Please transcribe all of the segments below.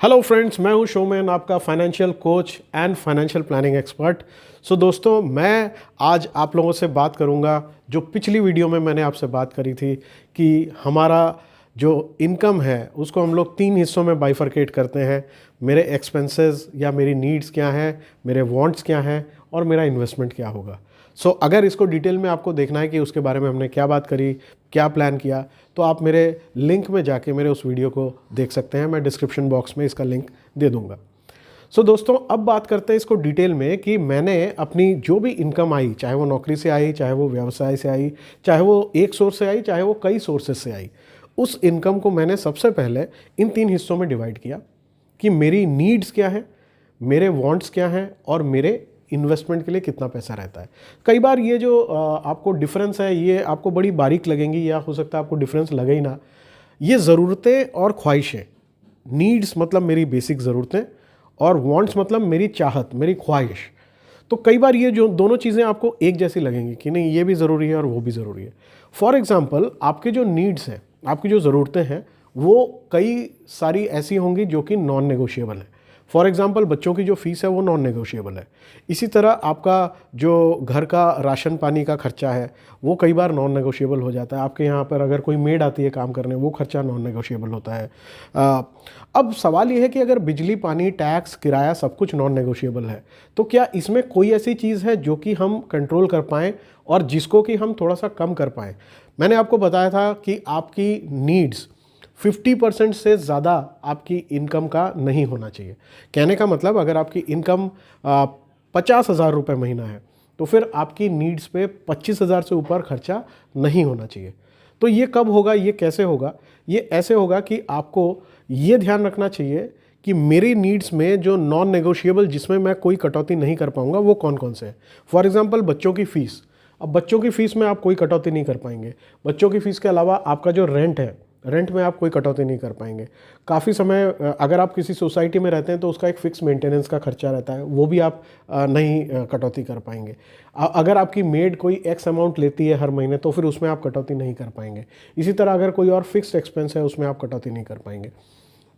Hello friends, मैं हूं showman, आपका financial coach and financial planning expert. So दोस्तों, मैं आज आप लोगों से बात करूंगा जो पिछली वीडियो में मैंने आपसे बात करी थी कि हमारा जो इनकम है उसको हम लोग 3 हिस्सों में बाइफरकेट करते हैं। मेरे एक्सपेंसेस या मेरी नीड्स क्या हैं, मेरे वांट्स क्या हैं और मेरा इन्वेस्टमेंट क्या होगा। सो अगर इसको डिटेल में आपको देखना है कि उसके बारे में हमने क्या बात करी, क्या प्लान किया, तो आप मेरे लिंक में जाके मेरे उस वीडियो को देख सकते हैं। मैं डिस्क्रिप्शन बॉक्स में इसका लिंक दे दूंगा। सो दोस्तों, अब बात करते हैं इसको डिटेल में कि मैंने अपनी जो भी इनकम आई, चाहे वो नौकरी से आई, चाहे वो व्यवसाय से आई, चाहे वो एक सोर्स से आई, चाहे वो कई सोर्सेज से आई, उस इनकम को मैंने सबसे पहले इन 3 हिस्सों में डिवाइड किया कि मेरी नीड्स क्या है, मेरे वांट्स क्या हैं और मेरे इन्वेस्टमेंट के लिए कितना पैसा रहता है। कई बार ये जो आपको डिफरेंस है ये आपको बड़ी बारीक लगेंगी या हो सकता है आपको डिफरेंस लगे ही ना। ये ज़रूरतें और ख्वाहिशें, नीड्स मतलब मेरी बेसिक ज़रूरतें और वांट्स मतलब मेरी चाहत, मेरी ख्वाहिश। तो कई बार ये जो दोनों चीज़ें आपको एक जैसी लगेंगी कि नहीं ये भी ज़रूरी है और वो भी ज़रूरी है। फॉर एग्ज़ाम्पल, आपके जो नीड्स हैं, आपकी जो ज़रूरतें हैं, वो कई सारी ऐसी होंगी जो कि नॉन नेगोशिएबल है। फॉर एग्ज़ाम्पल, बच्चों की जो फ़ीस है वो नॉन नेगोशिएबल है। इसी तरह आपका जो घर का राशन पानी का खर्चा है वो कई बार नॉन नेगोशिएबल हो जाता है। आपके यहाँ पर अगर कोई मेड आती है काम करने, वो खर्चा नॉन नेगोशिएबल होता है। अब सवाल ये है कि अगर बिजली, पानी, टैक्स, किराया सब कुछ नॉन नेगोशिएबल है, तो क्या इसमें कोई ऐसी चीज़ है जो कि हम कंट्रोल कर पाएँ और जिसको कि हम थोड़ा सा कम कर पाएँ। मैंने आपको बताया था कि आपकी नीड्स 50% से ज़्यादा आपकी इनकम का नहीं होना चाहिए। कहने का मतलब, अगर आपकी इनकम 50,000 रुपये महीना है तो फिर आपकी नीड्स पे 25,000 से ऊपर खर्चा नहीं होना चाहिए। तो ये कब होगा, ये कैसे होगा? ये ऐसे होगा कि आपको ये ध्यान रखना चाहिए कि मेरी नीड्स में जो नॉन नेगोशिएबल, जिसमें मैं कोई कटौती नहीं कर पाऊंगा, वो कौन कौन से हैं। फॉर एग्जांपल, बच्चों की फ़ीस। अब बच्चों की फ़ीस में आप कोई कटौती नहीं कर पाएंगे। बच्चों की फ़ीस के अलावा आपका जो रेंट है, रेंट में आप कोई कटौती नहीं कर पाएंगे। काफ़ी समय अगर आप किसी सोसाइटी में रहते हैं तो उसका एक फ़िक्स मेंटेनेंस का खर्चा रहता है, वो भी आप नहीं कटौती कर पाएंगे। अगर आपकी मेड कोई एक्स अमाउंट लेती है हर महीने तो फिर उसमें आप कटौती नहीं कर पाएंगे। इसी तरह अगर कोई और फिक्स्ड एक्सपेंस है उसमें आप कटौती नहीं कर पाएंगे।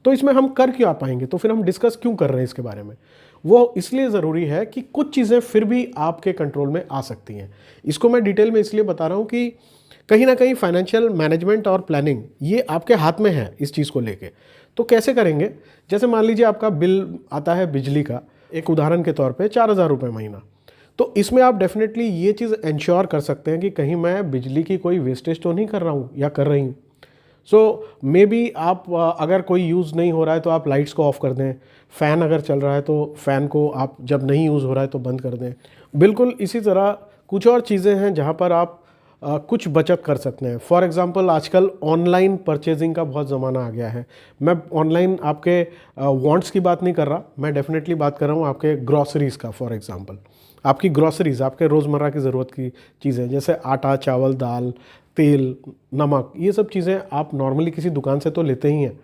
तो इसमें हम कर क्यों आ पाएंगे, तो फिर हम डिस्कस क्यों कर रहे हैं इसके बारे में? वो इसलिए ज़रूरी है कि कुछ चीज़ें फिर भी आपके कंट्रोल में आ सकती हैं। इसको मैं डिटेल में इसलिए बता रहा हूँ कि कहीं ना कहीं फाइनेंशियल मैनेजमेंट और प्लानिंग ये आपके हाथ में है इस चीज़ को लेके। तो कैसे करेंगे? जैसे मान लीजिए आपका बिल आता है बिजली का, एक उदाहरण के तौर पे 4,000 रुपये महीना। तो इसमें आप डेफिनेटली ये चीज़ इंश्योर कर सकते हैं कि कहीं मैं बिजली की कोई वेस्टेज तो नहीं कर रहा हूँ या कर रही हूँ। सो मे बी आप अगर कोई यूज़ नहीं हो रहा है तो आप लाइट्स को ऑफ़ कर दें। फ़ैन अगर चल रहा है तो फ़ैन को आप जब नहीं यूज़ हो रहा है तो बंद कर दें। बिल्कुल इसी तरह कुछ और चीज़ें हैं जहाँ पर आप कुछ बचत कर सकते हैं। फॉर एग्ज़ाम्पल, आजकल ऑनलाइन परचेजिंग का बहुत ज़माना आ गया है। मैं ऑनलाइन आपके वांट्स की बात नहीं कर रहा, मैं डेफिनेटली बात कर रहा हूँ आपके ग्रॉसरीज़ का। फॉर एग्ज़ाम्पल, आपकी ग्रॉसरीज़, आपके रोज़मर्रा की ज़रूरत की चीज़ें जैसे आटा, चावल, दाल, तेल, नमक, ये सब चीज़ें आप नॉर्मली किसी दुकान से तो लेते ही हैं।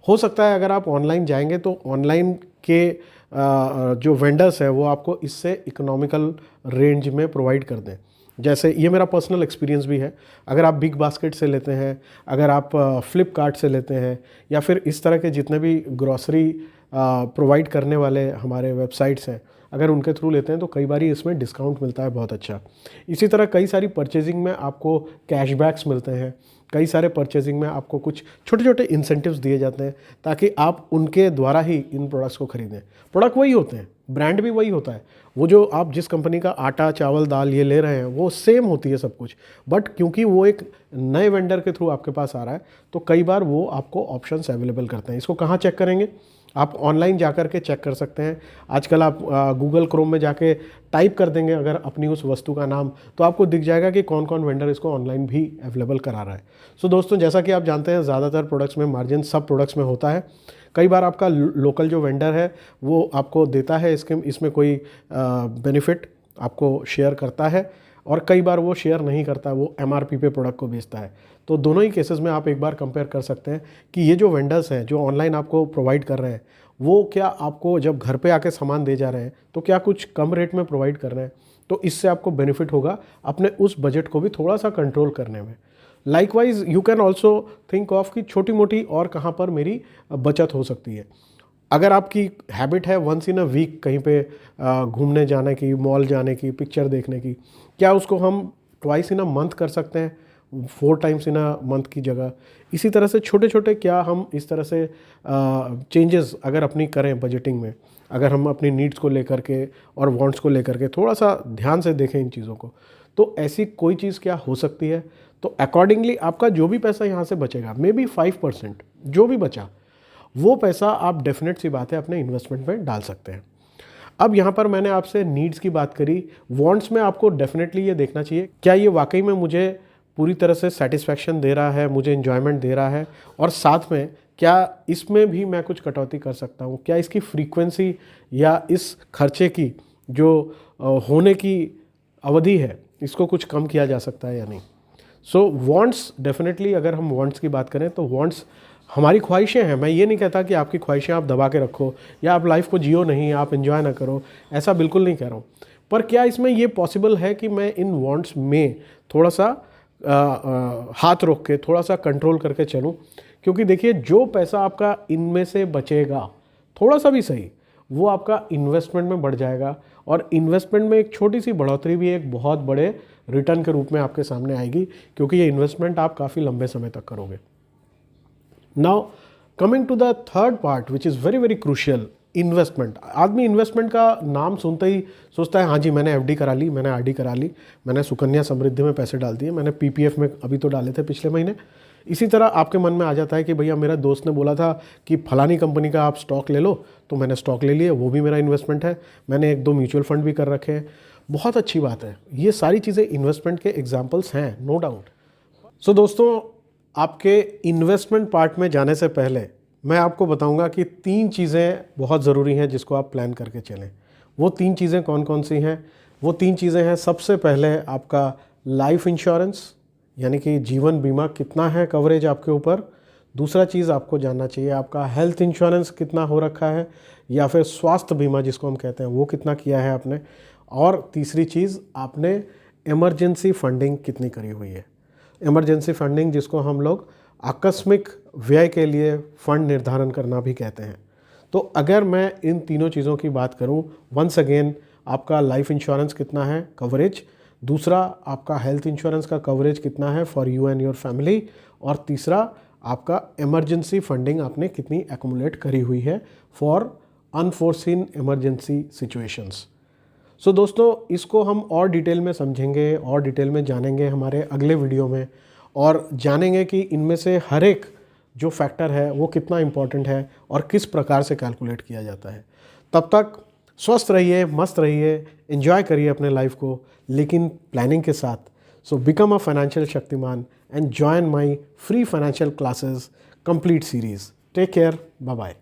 हो सकता है अगर आप ऑनलाइन जाएंगे तो ऑनलाइन के जो वेंडर्स हैं वो आपको इससे इकोनॉमिकल रेंज में प्रोवाइड कर दें। जैसे ये मेरा पर्सनल एक्सपीरियंस भी है। अगर आप बिग बास्केट से लेते हैं, अगर आप फ्लिपकार्ट से लेते हैं, या फिर इस तरह के जितने भी ग्रॉसरी प्रोवाइड करने वाले हमारे वेबसाइट्स हैं, अगर उनके थ्रू लेते हैं तो कई बार इसमें डिस्काउंट मिलता है बहुत अच्छा। इसी तरह कई सारी परचेजिंग में आपको कैशबैक्स मिलते हैं। कई सारे परचेजिंग में आपको कुछ छोटे छोटे इंसेंटिव्स दिए जाते हैं ताकि आप उनके द्वारा ही इन प्रोडक्ट्स को खरीदें। प्रोडक्ट वही होते हैं, ब्रांड भी वही होता है। वो जो आप जिस कंपनी का आटा, चावल, दाल ये ले रहे हैं वो सेम होती है सब कुछ, बट क्योंकि वो एक नए वेंडर के थ्रू आपके पास आ रहा है तो कई बार वो आपको ऑप्शंस अवेलेबल करते हैं। इसको कहाँ चेक करेंगे? आप ऑनलाइन जाकर के चेक कर सकते हैं। आजकल आप गूगल क्रोम में जाके टाइप कर देंगे अगर अपनी उस वस्तु का नाम, तो आपको दिख जाएगा कि कौन कौन वेंडर इसको ऑनलाइन भी अवेलेबल करा रहा है। सो दोस्तों, जैसा कि आप जानते हैं ज़्यादातर प्रोडक्ट्स में मार्जिन सब प्रोडक्ट्स में होता है। कई बार आपका लोकल जो वेंडर है वो आपको देता है इसमें कोई बेनिफिट आपको शेयर करता है, और कई बार वो शेयर नहीं करता, वो एमआरपी पे प्रोडक्ट को बेचता है। तो दोनों ही केसेस में आप एक बार कंपेयर कर सकते हैं कि ये जो वेंडर्स हैं जो ऑनलाइन आपको प्रोवाइड कर रहे हैं वो क्या आपको जब घर पे आके सामान दे जा रहे हैं तो क्या कुछ कम रेट में प्रोवाइड कर रहे हैं। तो इससे आपको बेनिफिट होगा अपने उस बजट को भी थोड़ा सा कंट्रोल करने में। Likewise you can also think of कि छोटी मोटी और कहाँ पर मेरी बचत हो सकती है। अगर आपकी हैबिट है वंस इन अ वीक कहीं पे घूमने जाने की, मॉल जाने की, पिक्चर देखने की, क्या उसको हम ट्वाइस इन अ मंथ कर सकते हैं, 4 टाइम्स इन अ मंथ की जगह? इसी तरह से छोटे छोटे क्या हम इस तरह से चेंजेस अगर अपनी करें बजटिंग में, अगर हम अपनी नीड्स को लेकर के और वांट्स को लेकर के थोड़ा सा ध्यान से देखें इन चीज़ों को, तो ऐसी कोई चीज़ क्या हो सकती है? तो अकॉर्डिंगली आपका जो भी पैसा यहाँ से बचेगा, मे बी 5% जो भी बचा, वो पैसा आप डेफिनेट सी बात है अपने इन्वेस्टमेंट में डाल सकते हैं। अब यहाँ पर मैंने आपसे नीड्स की बात करी, वांट्स में आपको डेफिनेटली ये देखना चाहिए क्या ये वाकई में मुझे पूरी तरह से सेटिस्फैक्शन दे रहा है, मुझे एन्जॉयमेंट दे रहा है, और साथ में क्या इसमें भी मैं कुछ कटौती कर सकता हूँ, क्या इसकी फ्रीक्वेंसी या इस खर्चे की जो होने की अवधि है इसको कुछ कम किया जा सकता है या नहीं। सो वांट्स डेफिनेटली, अगर हम वांट्स की बात करें तो वांट्स हमारी ख्वाहिशें हैं। मैं ये नहीं कहता कि आपकी ख्वाहिशें आप दबा के रखो या आप लाइफ को जियो नहीं, आप एंजॉय ना करो, ऐसा बिल्कुल नहीं कह रहा हूँ। पर क्या इसमें ये पॉसिबल है कि मैं इन वांट्स में थोड़ा सा हाथ रोक के, थोड़ा सा कंट्रोल करके चलूँ? क्योंकि देखिए, जो पैसा आपका इनमें से बचेगा थोड़ा सा भी सही, वो आपका इन्वेस्टमेंट में बढ़ जाएगा, और इन्वेस्टमेंट में एक छोटी सी बढ़ोतरी भी एक बहुत बड़े रिटर्न के रूप में आपके सामने आएगी, क्योंकि ये इन्वेस्टमेंट आप काफ़ी लंबे समय तक करोगे। Now coming to the third part which is very very crucial, investment. आदमी इन्वेस्टमेंट का नाम सुनते ही सोचता है हाँ जी, मैंने एफडी करा ली, मैंने आरडी करा ली, मैंने सुकन्या समृद्धि में पैसे डाल दिए, मैंने पीपीएफ में अभी तो डाले थे पिछले महीने। इसी तरह आपके मन में आ जाता है कि भैया मेरा दोस्त ने बोला था कि फलानी कंपनी का आप स्टॉक ले लो, तो मैंने स्टॉक ले लिया, वो भी मेरा इन्वेस्टमेंट है, मैंने 1-2 म्यूचुअल फंड भी कर रखे हैं। बहुत अच्छी बात है, ये सारी चीज़ें इन्वेस्टमेंट के एग्जाम्पल्स हैं, नो डाउट। सो दोस्तों, आपके इन्वेस्टमेंट पार्ट में जाने से पहले मैं आपको बताऊंगा कि 3 चीज़ें बहुत ज़रूरी हैं जिसको आप प्लान करके चलें। वो 3 चीज़ें कौन कौन सी हैं? वो 3 चीज़ें हैं, सबसे पहले आपका लाइफ इंश्योरेंस, यानी कि जीवन बीमा कितना है कवरेज आपके ऊपर। दूसरा चीज़ आपको जानना चाहिए आपका हेल्थ इंश्योरेंस कितना हो रखा है, या फिर स्वास्थ्य बीमा जिसको हम कहते हैं वो कितना किया है आपने। और तीसरी चीज़, आपने इमरजेंसी फंडिंग कितनी करी हुई है। इमरजेंसी फंडिंग जिसको हम लोग आकस्मिक व्यय के लिए फंड निर्धारण करना भी कहते हैं। तो अगर मैं इन तीनों चीज़ों की बात करूं, वंस अगेन, आपका लाइफ इंश्योरेंस कितना है कवरेज, दूसरा आपका हेल्थ इंश्योरेंस का कवरेज कितना है for you and your family, और तीसरा आपका इमरजेंसी फंडिंग आपने कितनी एक्यूमुलेट करी हुई है फॉर अनफोर्सीन इमरजेंसी सिचुएशंस। सो दोस्तों, इसको हम और डिटेल में समझेंगे और डिटेल में जानेंगे हमारे अगले वीडियो में, और जानेंगे कि इनमें से हर एक जो फैक्टर है वो कितना इम्पॉर्टेंट है और किस प्रकार से कैलकुलेट किया जाता है। तब तक स्वस्थ रहिए, मस्त रहिए, एंजॉय करिए अपने लाइफ को, लेकिन प्लानिंग के साथ। So become a financial Shaktimaan and join my free financial classes complete series. Take care, bye bye.